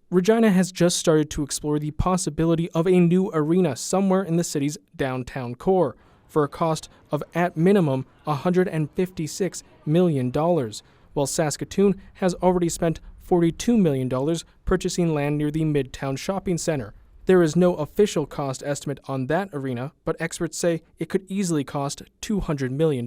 Regina has just started to explore the possibility of a new arena somewhere in the city's downtown core for a cost of, at minimum, $156 million, while Saskatoon has already spent $42 million purchasing land near the Midtown Shopping Center. There is no official cost estimate on that arena, but experts say it could easily cost $200 million.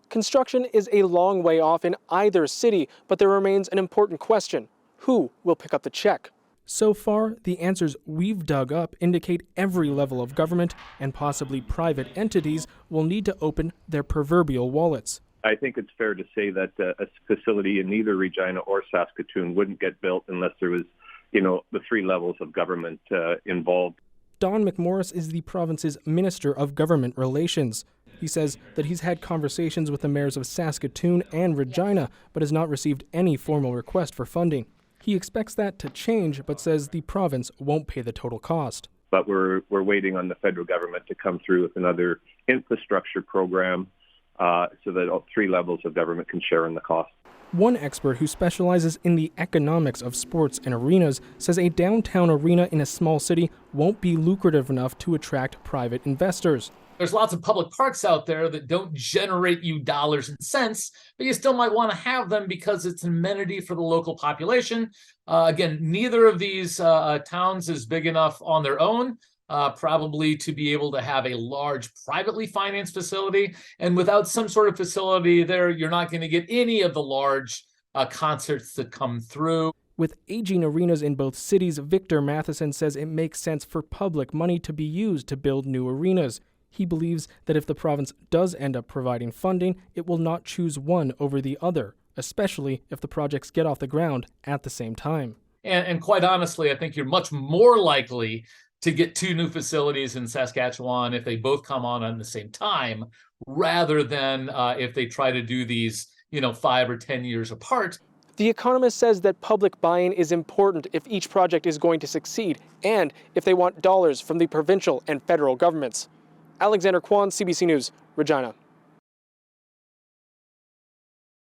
Construction is a long way off in either city, but there remains an important question. Who will pick up the check? So far, the answers we've dug up indicate every level of government and possibly private entities will need to open their proverbial wallets. I think it's fair to say that a facility in either Regina or Saskatoon wouldn't get built unless there was, the three levels of government involved. Don McMorris is the province's Minister of Government Relations. He says that he's had conversations with the mayors of Saskatoon and Regina, but has not received any formal request for funding. He expects that to change, but says the province won't pay the total cost. But we're waiting on the federal government to come through with another infrastructure program so that all three levels of government can share in the cost. One expert who specializes in the economics of sports and arenas says a downtown arena in a small city won't be lucrative enough to attract private investors. There's lots of public parks out there that don't generate you dollars and cents, but you still might want to have them because it's an amenity for the local population. Again, neither of these towns is big enough on their own, probably to be able to have a large privately financed facility. And without some sort of facility there, you're not going to get any of the large concerts that come through. With aging arenas in both cities, Victor Matheson says it makes sense for public money to be used to build new arenas. He believes that if the province does end up providing funding, it will not choose one over the other, especially if the projects get off the ground at the same time. And quite honestly, I think you're much more likely to get two new facilities in Saskatchewan if they both come on at the same time, rather than if they try to do these, 5 or 10 years apart. The Economist says that public buy-in is important if each project is going to succeed, and if they want dollars from the provincial and federal governments. Alexander Kwan, CBC News, Regina.